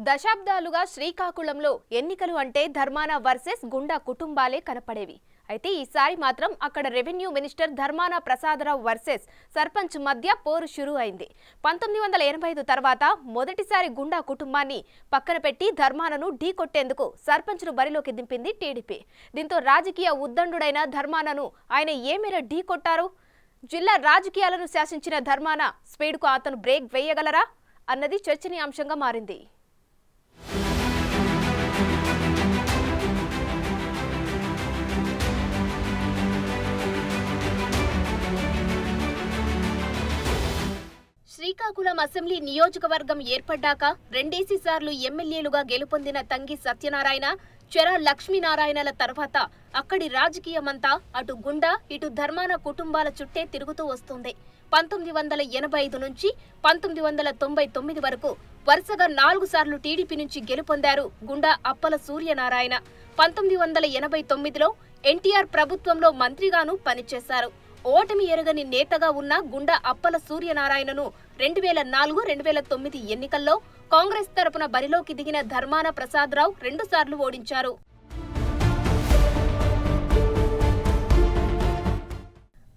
దశాబ్దాలుగా శ్రీకాకుళంలో ఎన్నికలు అంటే ధర్మాన వర్సెస్ గుండా కుటుంబాలే కనపడేవి. అయితే ఈసారి మాత్రం అక్కడ revenue minister Dharmana Prasadarao versus sarpanch మధ్య పోరు షురూ అయింది. 1985 తర్వాత మొదటిసారి గుండా కుటుంబాన్ని పక్కన పెట్టి ధర్మానను ఢీకొట్టేందుకు సర్పంచ్ను బరిలోకి దింపింది టీడీపీ. దీంతో రాజకీయ ఉద్దండుడైన ధర్మానను ఆయన ఏ మేర ఢీకొట్టారు? జిల్లా రాజకీయాలను శాసించిన ధర్మాన స్పీడ్కు అతను బ్రేక్ వేయగలరా అన్నది చర్చనీయాంశంగా మారింది. శ్రీకాకుళం అసెంబ్లీ నియోజకవర్గం ఏర్పడ్డాక రెండేసిసార్లు ఎమ్మెల్యేలుగా గెలుపొందిన తంగి సత్యనారాయణ, చెర లక్ష్మీనారాయణల తర్వాత అక్కడి రాజకీయమంతా అటు గుండా ఇటు ధర్మాన కుటుంబాల చుట్టే తిరుగుతూ వస్తుంది. 1985 నుంచి 1999 వరకు వరుసగా 4 సార్లు టీడీపీ నుంచి గెలుపొందారు గుండా అప్పల సూర్యనారాయణ. 1989లో ఎన్టీఆర్ ప్రభుత్వంలో మంత్రిగాను పనిచేశారు. ఓటమి ఎరగని నేతగా ఉన్న గుండా అప్పల సూర్యనారాయణను 2004-2009 ఎన్నికల్లో కాంగ్రెస్ తరపున బరిలోకి దిగిన ధర్మాన ప్రసాదరావు 2 సార్లు ఓడించారు.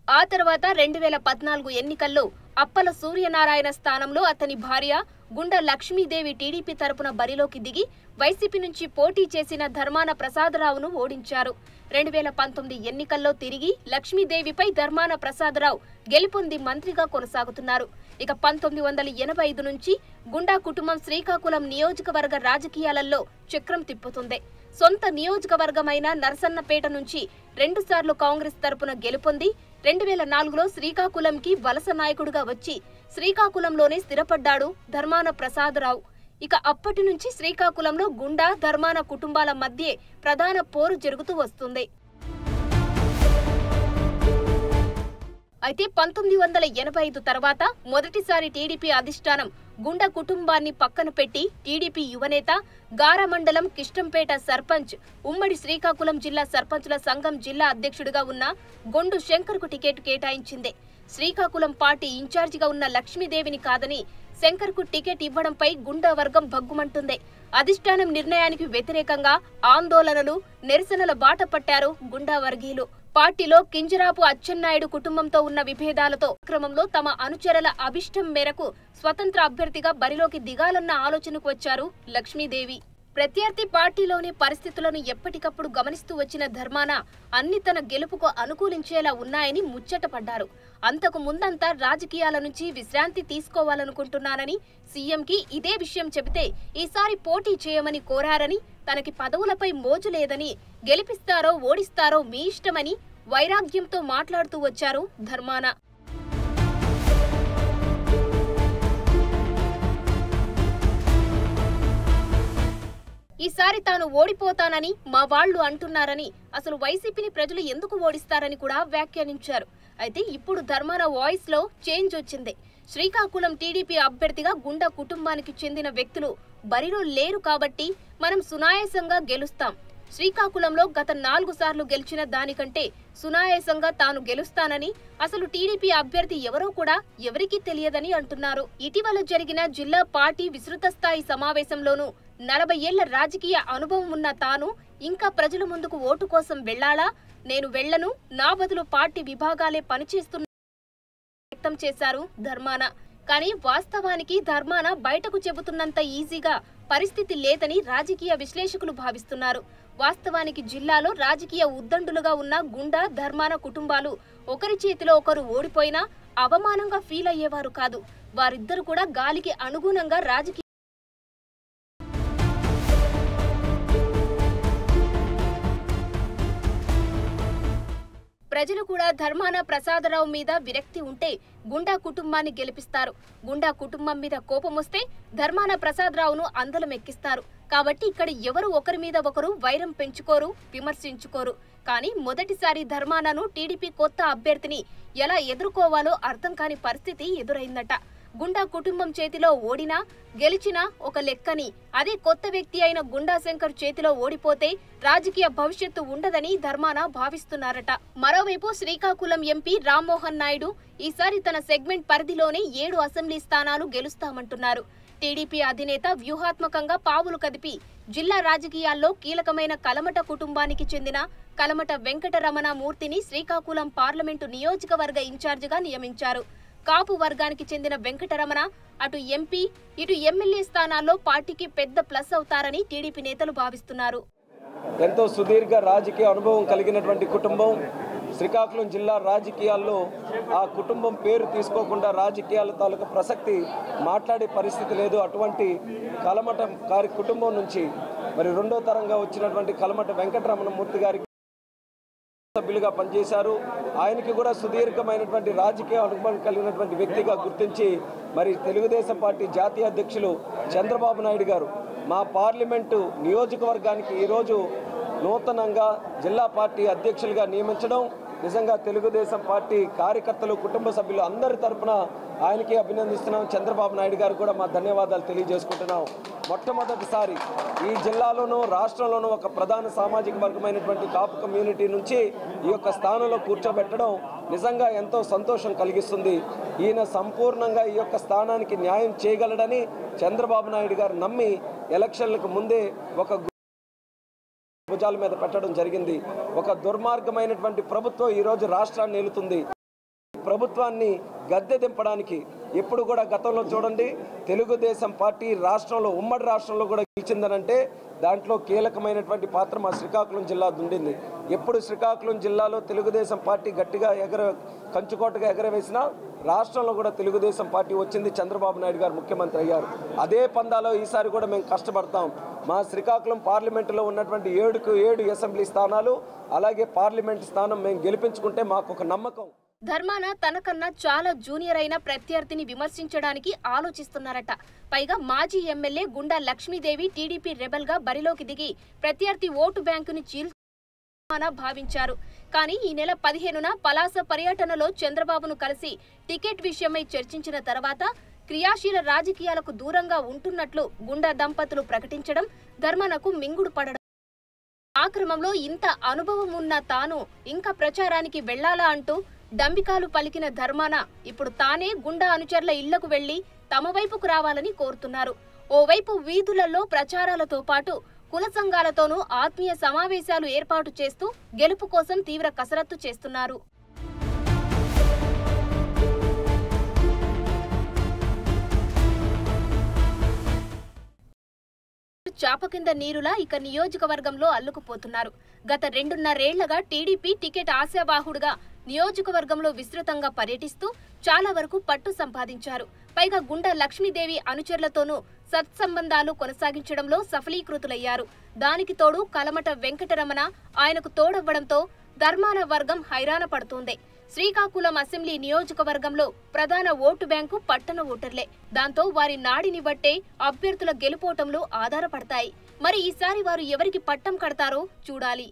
ఆ తర్వాత 2014 ఎన్నికల్లో అప్పల సూర్యనారాయణ స్థానంలో అతని భార్య గుండా లక్ష్మీదేవి టీడీపీ తరపున బరిలోకి దిగి వైసీపీ నుంచి పోటీ చేసిన ధర్మాన ప్రసాదరావును ఓడించారు. 2019 ఎన్నికల్లో తిరిగి లక్ష్మీదేవిపై ధర్మాన ప్రసాదరావు గెలుపొంది మంత్రిగా కొనసాగుతున్నారు. ఇక 1985 నుంచి గుండా కుటుంబం శ్రీకాకుళం నియోజకవర్గ రాజకీయాలలో చక్రం తిప్పుతుంది. సొంత నియోజకవర్గమైన నరసన్నపేట నుంచి 2 సార్లు కాంగ్రెస్ తరపున గెలుపొంది 2004లో శ్రీకాకుళంకి వలస నాయకుడిగా వచ్చి శ్రీకాకుళంలోనే స్థిరపడ్డాడు ధర్మాన ప్రసాదరావు. ఇక అప్పటి నుంచి శ్రీకాకుళంలో గుండా ధర్మాన కుటుంబాల మధ్యే ప్రధాన పోరు జరుగుతూ వస్తుంది. అయితే 1985 తర్వాత మొదటిసారి టీడీపీ అధిష్టానం గుండా కుటుంబాన్ని పక్కన పెట్టి టీడీపీ యువనేత గారా మండలం కిష్టంపేట సర్పంచ్, ఉమ్మడి శ్రీకాకుళం జిల్లా సర్పంచుల సంఘం జిల్లా అధ్యక్షుడిగా ఉన్న గొండు శంకర్కు టికెట్ కేటాయించింది. శ్రీకాకుళం పార్టీ ఇన్ఛార్జిగా ఉన్న లక్ష్మీదేవిని కాదని శంకర్కు టికెట్ ఇవ్వడంపై గుండా వర్గం భగ్గుమంటుంది. అధిష్టానం నిర్ణయానికి వ్యతిరేకంగా ఆందోళనలు, నిరసనల బాట పట్టారు గుండా వర్గీయులు. పార్టీలో కింజరాపు అచ్చెన్నాయుడు కుటుంబంతో ఉన్న విభేదాలతో క్రమంలో తమ అనుచరుల అభిష్టం మేరకు స్వతంత్ర అభ్యర్థిగా బరిలోకి దిగాలన్న ఆలోచనకు వచ్చారు లక్ష్మీదేవి. ప్రత్యర్థి పార్టీలోని పరిస్థితులను ఎప్పటికప్పుడు గమనిస్తూ వచ్చిన ధర్మాన అన్ని తన గెలుపుకు అనుకూలించేలా ఉన్నాయని ముచ్చటపడ్డారు. అంతకు ముందంతా రాజకీయాల నుంచి విశ్రాంతి తీసుకోవాలనుకుంటున్నానని సీఎంకి ఇదే విషయం చెబితే ఈసారి పోటీ చేయమని కోరారని, తనకి పదవులపై మోజు లేదని, గెలిపిస్తారో ఓడిస్తారో మీ ఇష్టమని వైరాగ్యంతో మాట్లాడుతూ వచ్చారు ధర్మాన. ఈసారి తాను ఓడిపోతానని మా వాళ్లు అంటున్నారని, అసలు వైసీపీని ప్రజలు ఎందుకు ఓడిస్తారని కూడా వ్యాఖ్యానించారు. అయితే ఇప్పుడు ధర్మాన వాయిస్ లో చేంజ్ వచ్చింది. శ్రీకాకుళం టీడీపీ అభ్యర్థిగా గుండా కుటుంబానికి చెందిన వ్యక్తులు బరిలో లేరు కాబట్టి మనం సునాయాసంగా గెలుస్తాం. శ్రీకాకుళంలో గత 4 సార్లు గెలిచిన దానికంటే సునాయాసంగా తాను గెలుస్తానని, అసలు టీడీపీ అభ్యర్థి ఎవరో కూడా ఎవరికీ తెలియదని అంటున్నారు. ఇటీవల జరిగిన జిల్లా పార్టీ విస్తృత స్థాయి సమావేశంలోనూ 40 ఏళ్ల రాజకీయ అనుభవం ఉన్న తాను ఇంకా ప్రజల ముందుకు ఓటు కోసం వెళ్లాలా, నేను వెళ్లను, నా బదులు పార్టీ విభాగాలే పనిచేస్తున్నా వ్యక్తం చేశారు ధర్మాన. కానీ వాస్తవానికి ధర్మాన బయటకు చెబుతున్నంత ఈజీగా పరిస్థితి లేదని రాజకీయ విశ్లేషకులు భావిస్తున్నారు. వాస్తవానికి జిల్లాలో రాజకీయ ఉద్దండులుగా ఉన్న గుండా ధర్మాన కుటుంబాలు ఒకరి చేతిలో ఒకరు ఓడిపోయినా అవమానంగా ఫీల్ అయ్యేవారు కాదు. వారిద్దరు కూడా గాలికి అనుగుణంగా రాజకీయ ప్రజలు కూడా ధర్మాన ప్రసాదరావు మీద విరక్తి ఉంటే గుండా కుటుంబాన్ని గెలిపిస్తారు. గుండా కుటుంబం మీద కోపం వస్తే ధర్మాన ప్రసాదరావును అందలం ఎక్కిస్తారు. కాబట్టి ఇక్కడ ఎవరు ఒకరి మీద ఒకరు వైరం పెంచుకోరు, విమర్శించుకోరు. కానీ మొదటిసారి ధర్మానను టీడీపీ కొత్త అభ్యర్థిని ఎలా ఎదుర్కోవాలో అర్థం కాని పరిస్థితి ఎదురైందట. గుండా కుటుంబం చేతిలో ఓడినా గెలిచినా ఒక లెక్కని, అదే కొత్త వ్యక్తి అయిన గుండా శంకర్ చేతిలో ఓడిపోతే రాజకీయ భవిష్యత్తు ఉండదని ధర్మాన భావిస్తున్నారట. మరోవైపు శ్రీకాకుళం ఎంపీ రామ్మోహన్ నాయుడు ఈసారి తన సెగ్మెంట్ పరిధిలోనే 7 అసెంబ్లీ స్థానాలు గెలుస్తామంటున్నారు. టీడీపీ అధినేత వ్యూహాత్మకంగా పావులు కదిపి జిల్లా రాజకీయాల్లో కీలకమైన కలమట కుటుంబానికి చెందిన కలమట వెంకటరమణ మూర్తిని శ్రీకాకుళం పార్లమెంటు నియోజకవర్గ ఇన్ఛార్జిగా నియమించారు. కాపు వర్గానికి చెందిన వెంకటరమణ అటు ఎంపీ ఇటు ఎమ్మెల్యే స్థానాల్లో పార్టీకి పెద్ద ప్లస్ అవుతారని టీడీపీ నేతలు భావిస్తున్నారు. ఎంతో సుదీర్ఘ రాజకీయ అనుభవం కలిగినటువంటి కుటుంబం. శ్రీకాకుళం జిల్లా రాజకీయాల్లో ఆ కుటుంబం పేరు తీసుకోకుండా రాజకీయాల తాలూకు ప్రసక్తి మాట్లాడే పరిస్థితి లేదు. అటువంటి కలమట గారి కుటుంబం నుంచి మరి రెండో తరంగా వచ్చినటువంటి కలమట వెంకటరమణ మూర్తి గారికి సభ్యులుగా పనిచేశారు. ఆయనకి కూడా సుదీర్ఘమైనటువంటి రాజకీయ అనుభవం కలిగినటువంటి వ్యక్తిగా గుర్తించి మరి తెలుగుదేశం పార్టీ జాతీయ అధ్యక్షులు చంద్రబాబు నాయుడు గారు మా పార్లమెంటు నియోజకవర్గానికి ఈరోజు నూతనంగా జిల్లా పార్టీ అధ్యక్షులుగా నియమించడం నిజంగా తెలుగుదేశం పార్టీ కార్యకర్తలు కుటుంబ సభ్యులు అందరి తరఫున ఆయనకి అభినందిస్తున్నాం. చంద్రబాబు నాయుడు గారు కూడా మా ధన్యవాదాలు తెలియజేసుకుంటున్నాం. మొట్టమొదటిసారి ఈ జిల్లాలోనూ రాష్ట్రంలోనూ ఒక ప్రధాన సామాజిక వర్గమైనటువంటి కాపు కమ్యూనిటీ నుంచి ఈ యొక్క స్థానంలో కూర్చోబెట్టడం నిజంగా ఎంతో సంతోషం కలిగిస్తుంది. ఈయన సంపూర్ణంగా ఈ యొక్క స్థానానికి న్యాయం చేయగలడని చంద్రబాబు నాయుడు గారు నమ్మి ఎలక్షన్లకు ముందే ఒక భుజాల మీద పెట్టడం జరిగింది. ఒక దుర్మార్గమైనటువంటి ప్రభుత్వం ఈరోజు రాష్ట్రాన్ని ఏలుతుంది. ప్రభుత్వాన్ని గద్దె దింపడానికి ఎప్పుడు కూడా గతంలో చూడండి తెలుగుదేశం పార్టీ రాష్ట్రంలో ఉమ్మడి రాష్ట్రంలో కూడా గెలిచిందనంటే దాంట్లో కీలకమైనటువంటి పాత్ర మా శ్రీకాకుళం జిల్లా ఉండింది. ఎప్పుడు శ్రీకాకుళం జిల్లాలో తెలుగుదేశం పార్టీ గట్టిగా కంచుకోటగా ఎగరవేసినా రాష్ట్రంలో కూడా తెలుగుదేశం పార్టీ వచ్చింది. చంద్రబాబు నాయుడు గారు ముఖ్యమంత్రి అయ్యారు. అదే పందాలో ఈసారి కూడా మేము కష్టపడతాం. మా శ్రీకాకుళం పార్లమెంటులో ఉన్నటువంటి 7 అసెంబ్లీ స్థానాలు అలాగే పార్లమెంట్ స్థానం మేము గెలిపించుకుంటే మాకు ఒక నమ్మకం. ధర్మాన తనకన్నా చాలా జూనియర్ అయిన ప్రత్యర్థిని విమర్శించడానికి ఆలోచిస్తున్నారట. పైగా మాజీ ఎమ్మెల్యే గుండా లక్ష్మీదేవి టీడీపీ రెబల్ గా బరిలోకి దిగి ప్రత్యర్థి ఓటు బ్యాంకుని భావించారు. కానీ ఈ నెల 15న పలాస పర్యటనలో చంద్రబాబును కలిసి టికెట్ విషయమై చర్చించిన తర్వాత క్రియాశీల రాజకీయాలకు దూరంగా ఉంటున్నట్లు గుండా దంపతులు ప్రకటించడం ధర్మానకు మింగుడు పడడం. ఆ క్రమంలో ఇంత అనుభవం ఉన్న తాను ఇంకా ప్రచారానికి వెళ్లాలా అంటూ డంబికాలు పలికిన ధర్మాన ఇప్పుడు తానే గుండా అనుచరుల ఇళ్లకు వెళ్లి తమ వైపుకు రావాలని కోరుతున్నారు. ఓవైపు వీధులలో ప్రచారాలతో పాటు కుల సంఘాలతోనూ ఆత్మీయ సమావేశాలు ఏర్పాటు చేస్తూ గెలుపు కోసం తీవ్ర కసరత్తు చేస్తున్నారు. చాప కింద నీరులా ఇక నియోజకవర్గంలో అల్లుకుపోతున్నారు. గత 2.5 ఏళ్లుగా టీడీపీ టికెట్ ఆశావాహుడుగా నియోజకవర్గంలో విస్తృతంగా పర్యటిస్తూ చాలా వరకు పట్టు సంపాదించారు. పైగా గుండా లక్ష్మీదేవి అనుచరులతోనూ సత్సంబంధాలు కొనసాగించడంలో సఫలీకృతులయ్యారు. దానికి తోడు కలమట వెంకటరమణ ఆయనకు తోడవ్వడంతో ధర్మాన వర్గం హైరాణ పడుతోంది. శ్రీకాకుళం అసెంబ్లీ నియోజకవర్గంలో ప్రధాన ఓటు బ్యాంకు పట్టణ ఓటర్లే. దాంతో వారి నాడిని బట్టే అభ్యర్థుల గెలుపోటంలో ఆధారపడతాయి. మరి ఈసారి వారు ఎవరికి పట్టం కడతారో చూడాలి.